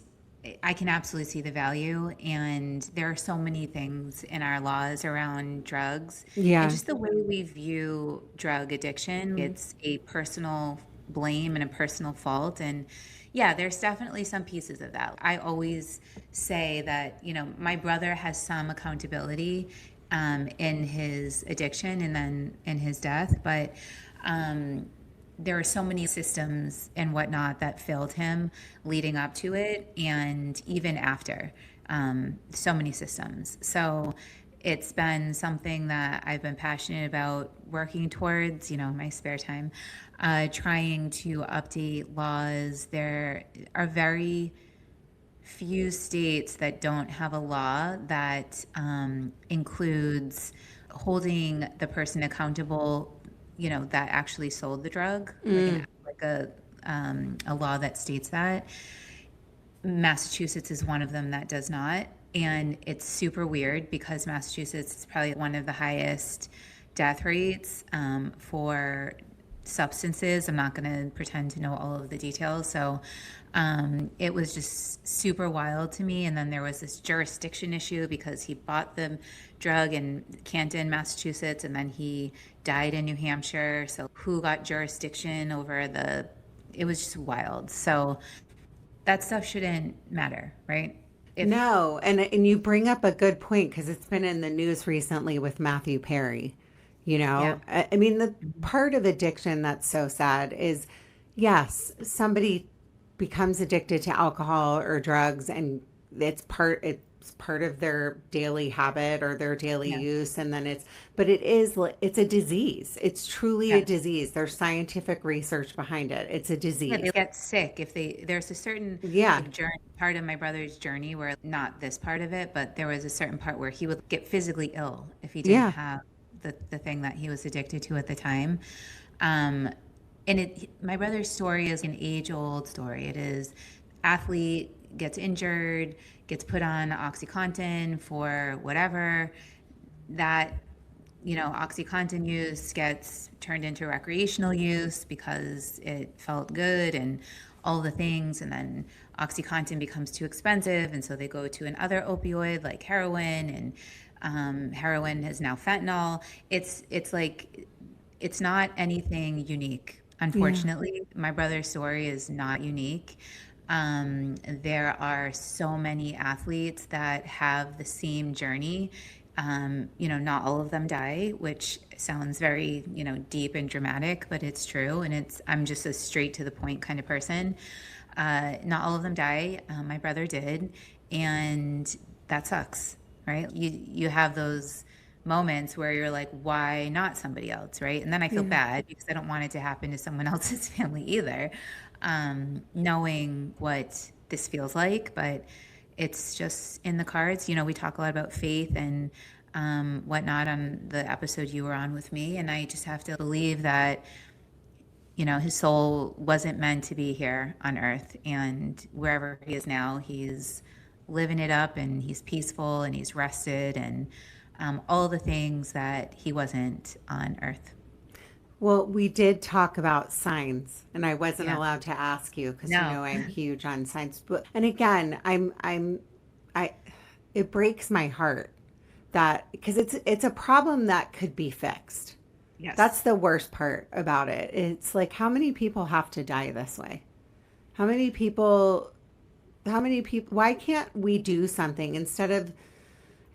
I can absolutely see the value. And there are so many things in our laws around drugs and Yeah. just the way we view drug addiction. It's a personal blame and a personal fault. And yeah, there's definitely some pieces of that. I always say that, my brother has some accountability in his addiction and then in his death, but um, there are so many systems and whatnot that failed him leading up to it and even after. So many systems. So it's been something that I've been passionate about working towards, in my spare time, trying to update laws. There are very few states that don't have a law that includes holding the person accountable, that actually sold the drug, like a law that states that. Massachusetts is one of them that does not. And it's super weird because Massachusetts is probably one of the highest death rates for substances. I'm not going to pretend to know all of the details. So it was just super wild to me. And then there was this jurisdiction issue because he bought the drug in Canton, Massachusetts, and then he died in New Hampshire. So who got jurisdiction over it was just wild. So that stuff shouldn't matter, right? If, No, and you bring up a good point because it's been in the news recently with Matthew Perry. You yeah, know, I mean, the part of addiction that's so sad is, yes, somebody becomes addicted to alcohol or drugs, and it's part of their daily habit or their daily yeah, use, and then but it's a disease. It's truly a yes. disease. There's scientific research behind it. It's a Yeah, they disease. get sick if there's a certain Yeah, like journey, part of my brother's journey where not this part of it, but there was a certain part where he would get physically ill if he didn't yeah, have the thing that he was addicted to at the time. Um, and my brother's story is an age-old story. It is athlete gets injured, gets put on OxyContin for whatever, that OxyContin use gets turned into recreational use because it felt good and all the things. And then OxyContin becomes too expensive. And so they go to another opioid like heroin, and heroin is now fentanyl. It's like, it's not anything unique. yeah, Unfortunately, my brother's story is not unique. There are so many athletes that have the same journey. Not all of them die, which sounds very, deep and dramatic, but it's true. And I'm just a straight to the point kind of person. Not all of them die. My brother did. And that sucks, right? You have those moments where you're like, why not somebody else, right? And then I feel yeah. bad because I don't want it to happen to someone else's family either, knowing what this feels like. But it's just in the cards. We talk a lot about faith and whatnot on the episode you were on with me. And I just have to believe that, his soul wasn't meant to be here on earth. And wherever he is now, he's living it up and he's peaceful and he's rested and all the things that he wasn't on earth. Well, we did talk about signs, and I wasn't Yeah. allowed to ask you because No. I'm huge on signs. But and again, I it breaks my heart that because it's a problem that could be fixed. That's Yes. the worst part about it. It's like how many people have to die this way? How many people how many people why can't we do something instead of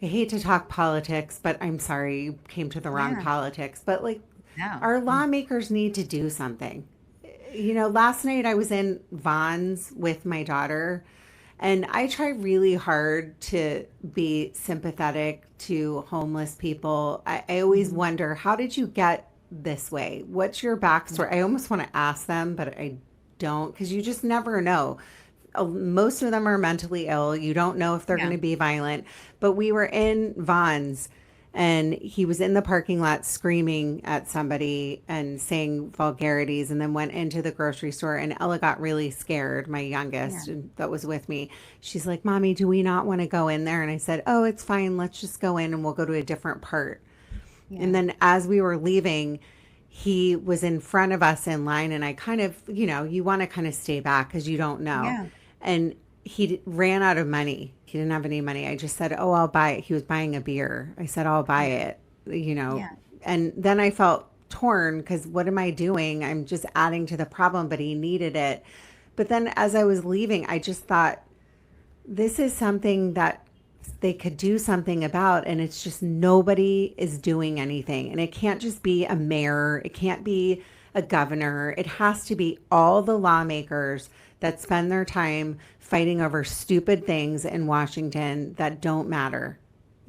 I hate to talk politics, but I'm sorry you came to the wrong Yeah. politics, but like No. our lawmakers need to do something. You know, last night I was in Vaughn's with my daughter, and I try really hard to be sympathetic to homeless people. I always Mhm. wonder, how did you get this way? What's your Yeah. backstory? I almost want to ask them, but I don't because you just never know. Most of them are mentally ill. You don't know if they're going Yeah. to be violent. But we were in Vaughn's and he was in the parking lot screaming at somebody and saying vulgarities and then went into the grocery store and Ella got really scared, my Yeah. youngest that was with me. She's like, Mommy, do we not want to go in there? And I said, oh, it's fine, let's just go in and we'll go to a different part. And Yeah. then as we were leaving, he was in front of us in line and I kind of, you want to kind of stay back because you don't know. Yeah. And ran out of money. He didn't have any money. I just said, oh, I'll buy it. He was buying a beer. I said, I'll buy Yeah. it, you know. Yeah. And then I felt torn because what am I doing? I'm just adding to the problem, but he needed it. But then as I was leaving, I just thought, this is something that they could do something about, and it's just nobody is doing anything. And it can't just be a mayor, it can't be a governor, it has to be all the lawmakers that spend their time fighting over stupid things in Washington that don't matter,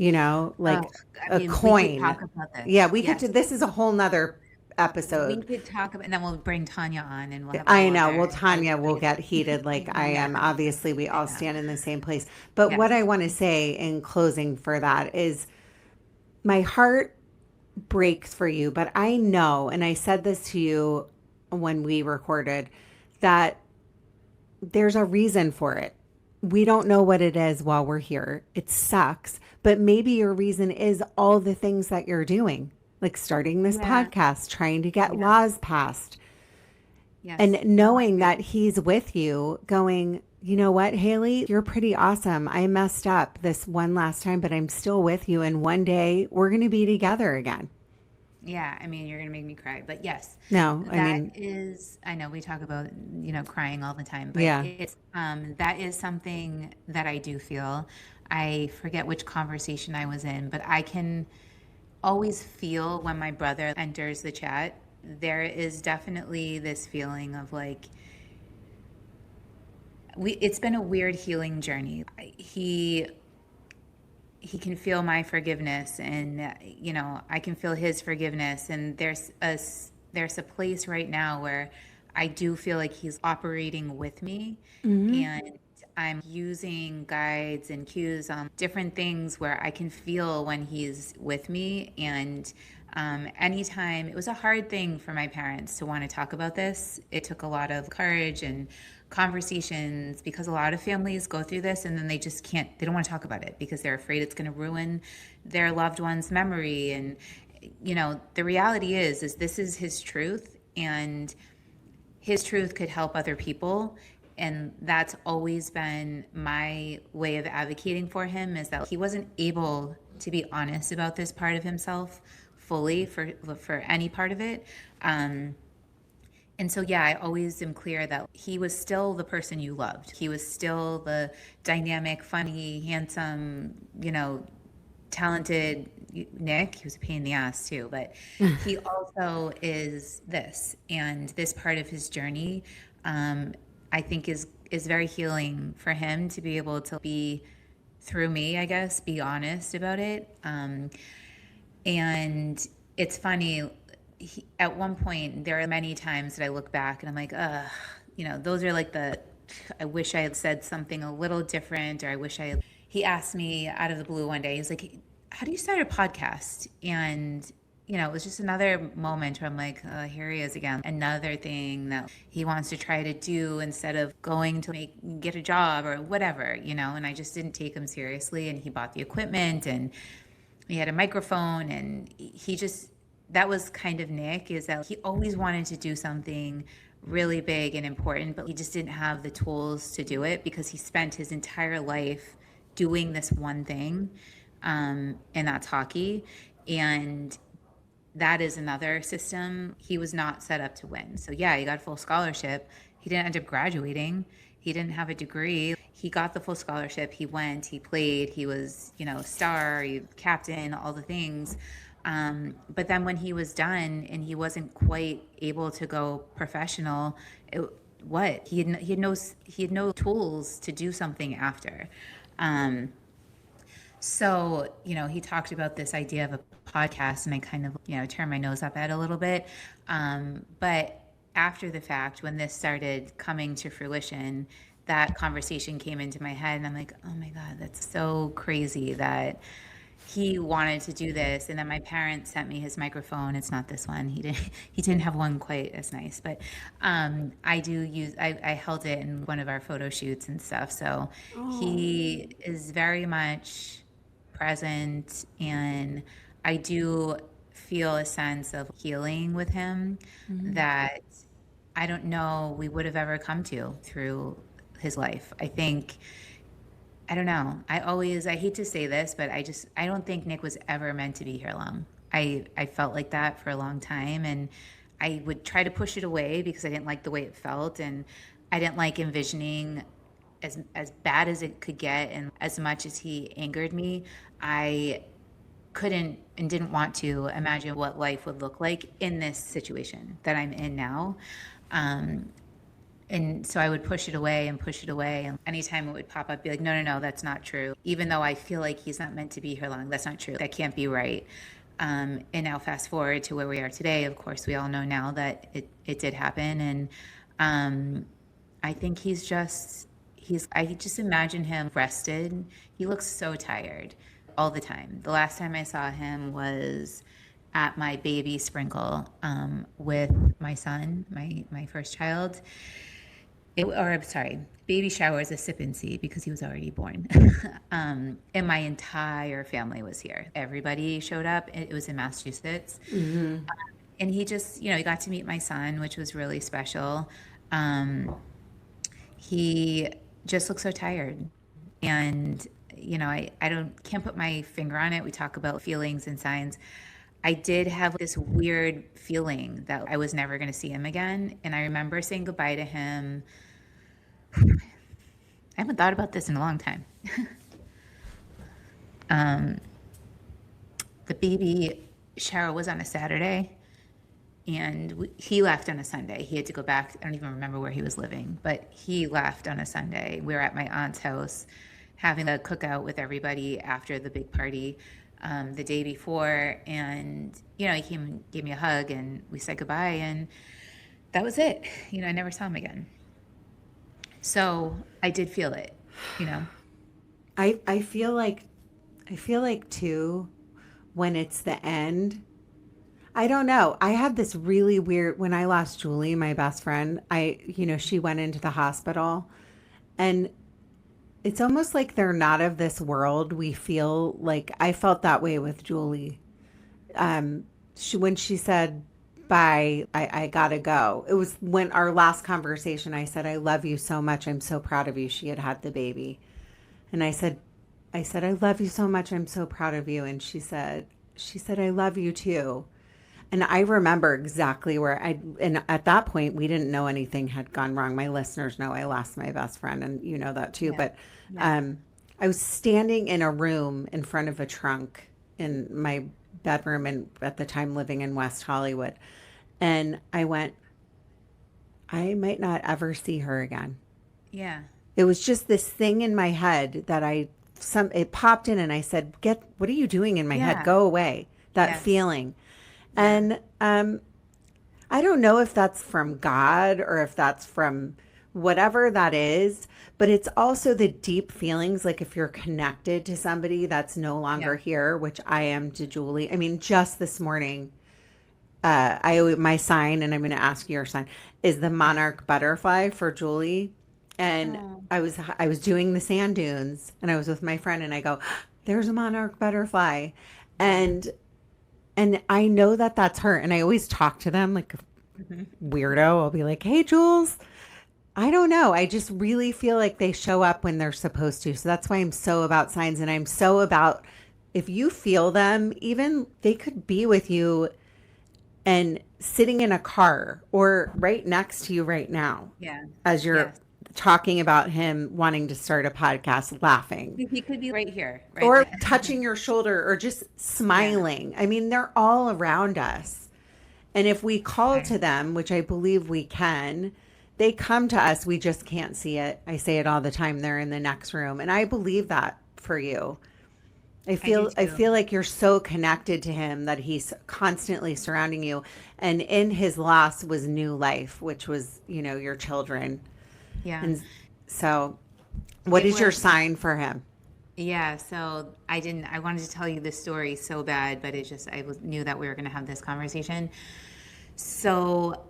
Oh, like I a mean, we could coin. talk about Yeah, this. we could do Yes. this is a whole nother We episode. could talk about, and then we'll bring Tanya on and we'll have a I whole know. other Well, Tanya will place. get heated like I Yeah. am. Obviously, we all Yeah. stand in the same place. But what I Yes. want to say in closing for that is my heart breaks for you, but I know, and I said this to you when we recorded, that there's a reason for it. We don't know what it is while we're here. It sucks, but maybe your reason is all the things that you're doing, like starting this Yeah. podcast, trying to get Yeah. laws passed, and Yes. No, I knowing agree. that he's with you going, you know what, Haley, you're pretty awesome. I messed up this one last time, but I'm still with you. And one day we're going to be together again. Yeah, I mean, you're gonna make me cry, but yes, No, I that mean, is. I know we talk about crying all the time, but yeah. it's that is something that I do feel. I forget which conversation I was in, but I can always feel when my brother enters the chat. There is definitely this feeling of like it's been a weird healing journey. He can feel my forgiveness, and I can feel his forgiveness, and there's a place right now where I do feel like he's operating with me, Hmm. and I'm using guides and cues on different things where I can feel when he's with me. And anytime, it was a hard thing for my parents to want to talk about this. It took a lot of courage and conversations because a lot of families go through this and then they don't want to talk about it because they're afraid it's going to ruin their loved one's memory. And the reality is this is his truth, and his truth could help other people. And that's always been my way of advocating for him, is that he wasn't able to be honest about this part of himself fully for any part of it. And so, yeah, I always am clear that he was still the person you loved. He was still the dynamic, funny, handsome, talented Nick. He was a pain in the ass too, but he also is this, and this part of his journey, I think is very healing for him to be able to be, through me, I guess, be honest about it. And it's funny, at one point, there are many times that I look back and I'm like, those are like I wish I had said something a little different, or I wish I had. He asked me out of the blue one day, he's like, how do you start a podcast? And it was just another moment where I'm like, oh, here he is again. Another thing that he wants to try to do instead of going to get a job or whatever, and I just didn't take him seriously. And he bought the equipment and he had a microphone, and he just that was kind of Nick, is that he always wanted to do something really big and important, but he just didn't have the tools to do it because he spent his entire life doing this one thing, and that's hockey. And that is another system. He was not set up to win. So yeah, he got full scholarship. He didn't end up graduating. He didn't have a degree. He got the full scholarship. He went, he played, he was, star, captain, all the things. But then when he was done and he wasn't quite able to go professional, he had no tools to do something after. So, he talked about this idea of a podcast, and I kind of, turned my nose up at it a little bit. But after the fact, when this started coming to fruition, that conversation came into my head, and I'm like, oh my God, that's so crazy that he wanted to do this. And then my parents sent me his microphone. It's not this one. He didn't have one quite as nice, but I held it in one of our photo shoots and stuff. So he is very much present, and I do feel a sense of healing with him that I don't know we would have ever come to through his life. I don't know. I hate to say this, but I don't think Nick was ever meant to be here long. I felt like that for a long time, and I would try to push it away because I didn't like the way it felt, and I didn't like envisioning as bad as it could get. And as much as he angered me, I couldn't and didn't want to imagine what life would look like in this situation that I'm in now. And so I would push it away and push it away. And anytime it would pop up, be like, no, that's not true. Even though I feel like he's not meant to be here long, that's not true. That can't be right. And now fast forward to where we are today. Of course, we all know now that it did happen. And I think I just imagine him rested. He looks so tired all the time. The last time I saw him was at my baby sprinkle with my son, my first child. Baby shower is a sip and see because he was already born. And my entire family was here. Everybody showed up. It was in Massachusetts. And he just, he got to meet my son, which was really special. He just looks so tired. And, I can't put my finger on it. We talk about feelings and signs. I did have this weird feeling that I was never going to see him again. And I remember saying goodbye to him. I haven't thought about this in a long time. The baby shower was on a Saturday, and he left on a Sunday. He had to go back. I don't even remember where he was living, but he left on a Sunday. We were at my aunt's house having a cookout with everybody after the big party the day before. And, he came and gave me a hug, and we said goodbye, and that was it. I never saw him again. So I did feel it, I feel like too, when it's the end, I don't know. I had this really weird, when I lost Julie, my best friend, she went into the hospital, and it's almost like they're not of this world. We feel like, I felt that way with Julie. When she said, bye, I gotta go. It was when our last conversation, I said, I love you so much. I'm so proud of you. She had the baby. And I said, I love you so much. I'm so proud of you. And she said, I love you too. And I remember exactly and at that point, we didn't know anything had gone wrong. My listeners know I lost my best friend, and you know that too. Yeah. But I was standing in a room in front of a trunk in my bedroom, and at the time living in West Hollywood. And I went, I might not ever see her again. Yeah. It was just this thing in my head that it popped in, and I said, what are you doing in my head? Go away. That feeling. And I don't know if that's from God or if that's from whatever that is, but it's also the deep feelings, like if you're connected to somebody that's no longer here, which I am to Julie. I mean, just this morning, my sign, and I'm going to ask your sign, is the Monarch butterfly for Julie. And I was doing the sand dunes, and I was with my friend, and I go, there's a Monarch butterfly. And And I know that that's her. And I always talk to them like a Mhm. weirdo. I'll be like, hey, Jules, I don't know. I just really feel like they show up when they're supposed to. So that's why I'm so about signs. And I'm so about if you feel them, even they could be with you and sitting in a car or right next to you right now Yeah. as you're Yes. talking about him wanting to start a podcast, laughing He could be right here, right? or touching your shoulder or just Yeah. smiling. I mean, they're all around us. And if we call Right. to them, which I believe we can, they come to us. We just can't see it. I say it all the time. They're in the next room. And I believe that for you. I do I too. feel like you're so connected to him that he's constantly surrounding you. And in his loss was new life, which was, your children. Yeah. And so what It is your was, sign for him? yeah. So I wanted to tell you this story so bad, but knew that we were going to have this conversation. So,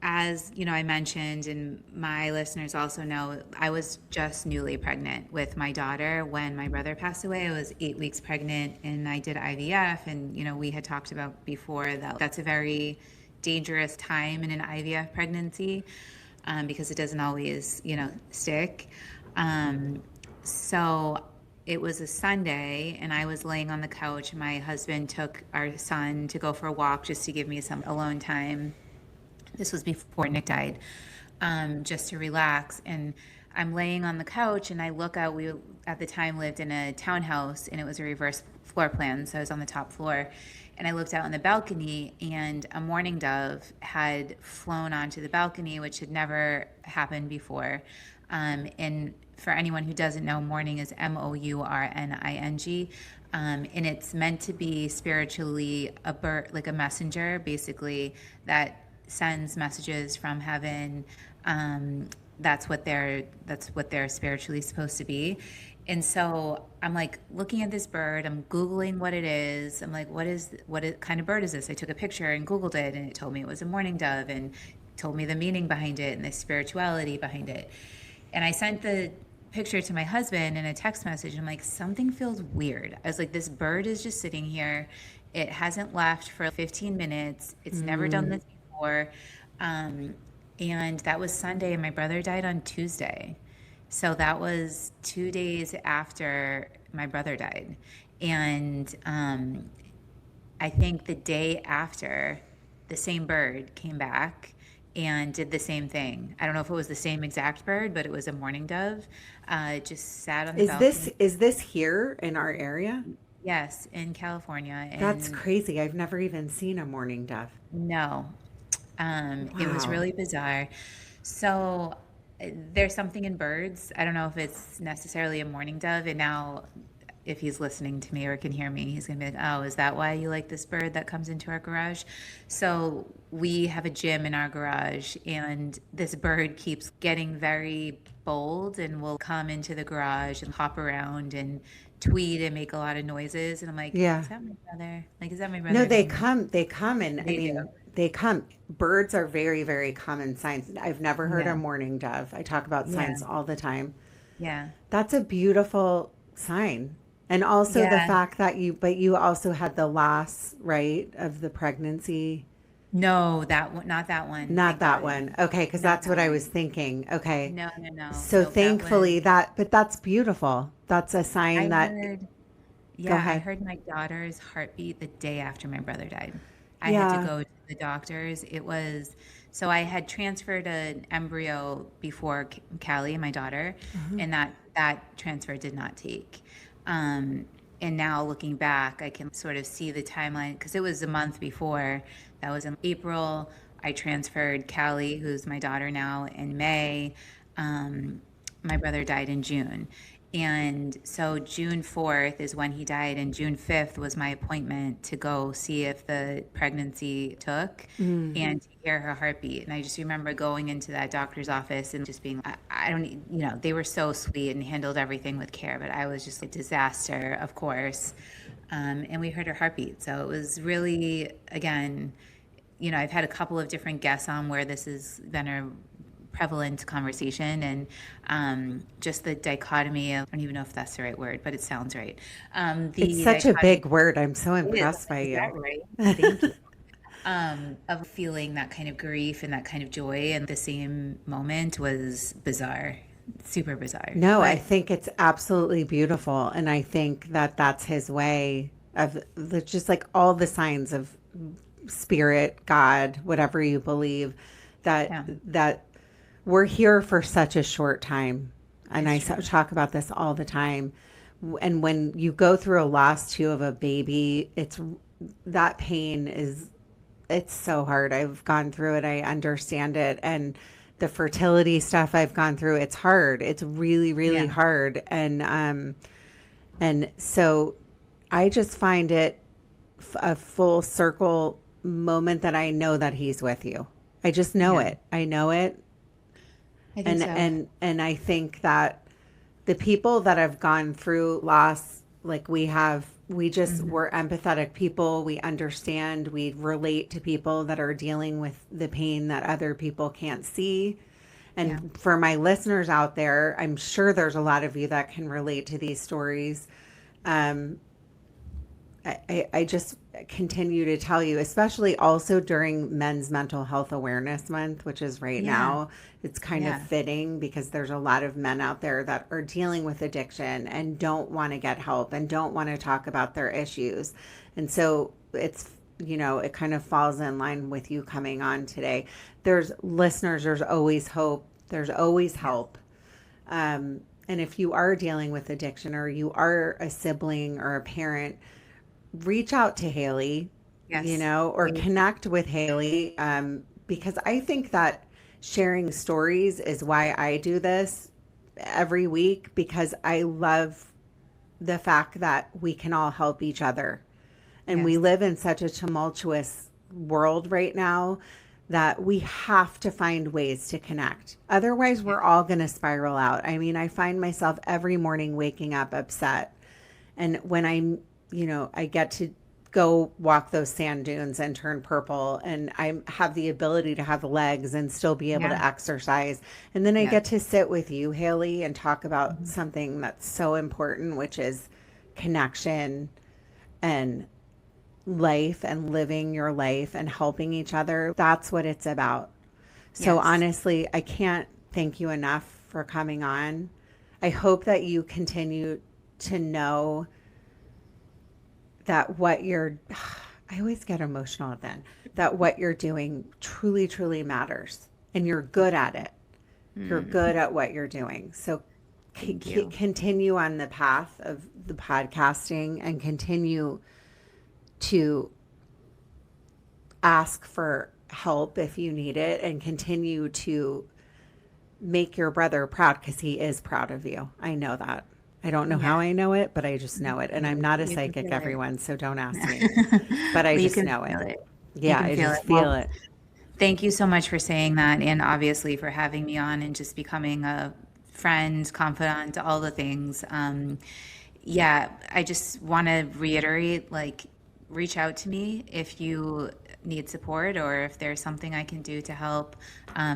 as you know, I mentioned, and my listeners also know, I was just newly pregnant with my daughter when my brother passed away. I was 8 weeks pregnant, and I did IVF. And we had talked about before that that's a very dangerous time in an IVF pregnancy, because it doesn't always, stick. Um, so it was a Sunday, and I was laying on the couch. My husband took our son to go for a walk just to give me some alone time. This was before Nick died, just to relax. And I'm laying on the couch, and I look out. We at the time lived in a townhouse, and it was a reverse floor plan, so I was on the top floor. And I looked out on the balcony, and a mourning dove had flown onto the balcony, which had never happened before. And for anyone who doesn't know, mourning is Mourning. And it's meant to be spiritually a bird, like a messenger, basically, that sends messages from heaven. That's what they're spiritually supposed to be. And so I'm like looking at this bird, I'm Googling what it is. I'm like, what kind of bird is this? I took a picture and Googled it, and it told me it was a mourning dove, and told me the meaning behind it and the spirituality behind it. And I sent the picture to my husband in a text message. I'm like, something feels weird. I was like, this bird is just sitting here. It hasn't left for 15 minutes. It's never done this before. Um, and that was Sunday, and my brother died on Tuesday. So that was 2 days after my brother died. And I think the day after, the same bird came back and did the same thing. I don't know if it was the same exact bird, but it was a mourning dove. It just sat on the balcony. Is this here in our area? Yes, in California. That's And crazy. I've never even seen a mourning dove. no, it was Wow. really bizarre. So there's something in birds. I don't know if it's necessarily a mourning dove. And now, if he's listening to me or can hear me, he's going to be like, oh, is that why you like this bird that comes into our garage? So we have a gym in our garage, and this bird keeps getting very bold and will come into the garage and hop around and tweet and make a lot of noises. And I'm like, Yeah. is that my brother? Like, is that my No, brother doing that? they come, and I They do. mean, they come. Birds are very, very common signs. I've never heard a Yeah. mourning dove. I talk about Yeah. signs all the time. Yeah. That's a beautiful sign. And also the Yeah. fact that but you also had the loss, right, of the pregnancy. No, that one, not that one. Not Thank that God. one. Okay, because Not that's that what I was one. thinking. Okay. No, no, no. So Nope, that was, thankfully but that's beautiful. That's a sign I that, heard, go yeah, I ahead. heard my daughter's heartbeat the day after my brother died. I had to Yeah. go to the doctors. So I had transferred an embryo before Callie, my daughter, and that transfer did not take. Um, and now looking back, I can sort of see the timeline because it was a month before. That was in April. I transferred Callie, who's my daughter now, in May. Um, my brother died in June. And so June 4th is when he died, and June 5th was my appointment to go see if the pregnancy took and to hear her heartbeat. And I just remember going into that doctor's office and just being, I don't, they were so sweet and handled everything with care, but I was just a disaster, of course. And we heard her heartbeat. So it was really, again, I've had a couple of different guests on where this has been a prevalent conversation, and just the dichotomy of, I don't even know if that's the right word, but it sounds right. It's such a big word. I'm so impressed by Is you. that right? Thank you. Of feeling that kind of grief and that kind of joy in the same moment was bizarre, super bizarre. No, I But think it's absolutely beautiful. And I think that that's his way of just like all the signs of spirit, God, whatever you believe, that yeah, that we're here for such a short time. And it's I true. talk about this all the time. And when you go through a loss too of a baby, it's that pain is it's so hard. I've gone through it. I understand it. And the fertility stuff I've gone through, it's hard. It's really, really Yeah. hard. And so I just find it a full circle moment that I know that he's with you. I just know Yeah. it. I know it. I think And so. I think that the people that have gone through loss like we have, Hmm. we're empathetic people. We understand, we relate to people that are dealing with the pain that other people can't see. Yeah. And for my listeners out there, I'm sure there's a lot of you that can relate to these stories. um, I just continue to tell you, especially also during Men's Mental Health Awareness Month, which is right Yeah. now, it's kind of Yeah. fitting because there's a lot of men out there that are dealing with addiction and don't want to get help and don't want to talk about their issues. And so it's, it kind of falls in line with you coming on today. There's listeners, there's always hope, there's always Yes. help. And if you are dealing with addiction or you are a sibling or a parent, reach out to Hayley, Yes. or connect with Hayley, because I think that sharing stories is why I do this every week, because I love the fact that we can all help each other. And we Yes. live in such a tumultuous world right now that we have to find ways to connect. Otherwise, Yeah. we're all going to spiral out. I mean, I find myself every morning waking up upset. And when I get to go walk those sand dunes and turn purple, and I have the ability to have legs and still be able Yeah. to exercise. And then I Yeah. get to sit with you, Hayley, and talk about Mhm. something that's so important, which is connection and life and living your life and helping each other. That's what it's about. So Yes. honestly, I can't thank you enough for coming on. I hope that you continue to know that what you're I always get emotional then, that what you're doing truly, truly matters and you're good at it. You're Mm. good at what you're doing. So Thank you. continue on the path of the podcasting and continue to ask for help if you need it, and continue to make your brother proud because he is proud of you. I know that. I don't know Yeah. how I know it, but I just know it. And I'm not a You can psychic, feel it. everyone, so don't ask me. But I Well, you just can know feel it. it. You Yeah, can I feel it. just feel Well, it. thank you so much for saying that, and obviously for having me on and just becoming a friend, confidant, all the things. Yeah, I just want to reiterate, like, reach out to me if you need support or if there's something I can do to help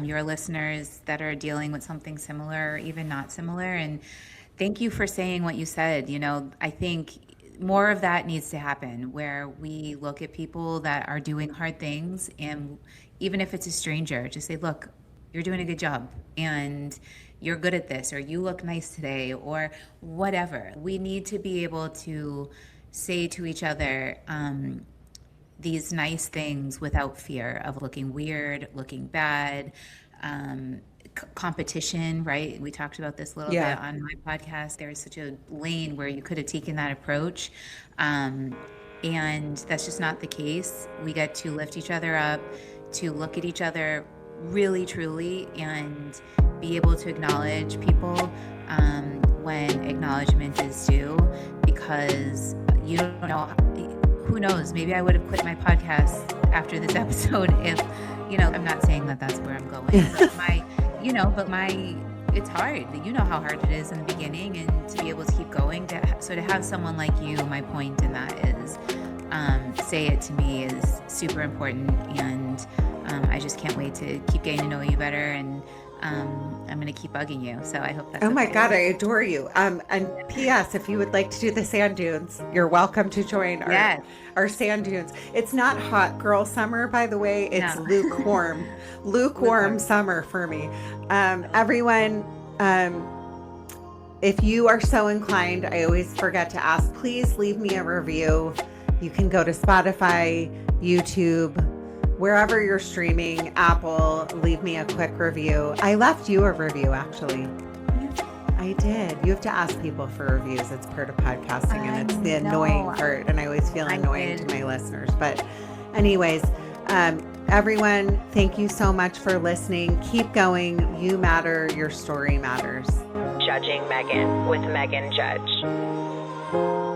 your listeners that are dealing with something similar or even not similar. And thank you for saying what you said. I think more of that needs to happen where we look at people that are doing hard things, and even if it's a stranger, just say, look, you're doing a good job and you're good at this, or you look nice today, or whatever. We need to be able to say to each other these nice things without fear of looking weird, looking bad. Competition, right? We talked about this a little Yeah. bit on my podcast. There is such a lane where you could have taken that approach. Um, and that's just not the case. We get to lift each other up, to look at each other really, truly, and be able to acknowledge people when acknowledgement is due, because you don't know, who knows, maybe I would have quit my podcast after this episode if, I'm not saying that that's where I'm going, but it's hard. You know how hard it is in the beginning, and to be able to keep going. So to have someone like you, my point in that is, say it to me is super important, and I just can't wait to keep getting to know you better and I'm going to keep bugging you. So I hope that's Oh my okay. God, I adore you. And P.S., if you would like to do the sand dunes, you're welcome to join Yes. our sand dunes. It's not hot girl summer, by the way. It's No. lukewarm Lukewarm. summer for me. Everyone, if you are so inclined, I always forget to ask, please leave me a review. You can go to Spotify, YouTube, wherever you're streaming, Apple, leave me a quick review. I left you a review, actually. I did. You have to ask people for reviews. It's part of podcasting, and it's the annoying part, and I always feel annoying to my listeners. But anyways, everyone, thank you so much for listening. Keep going. You matter. Your story matters. Judging Meghan with Meghan Judge.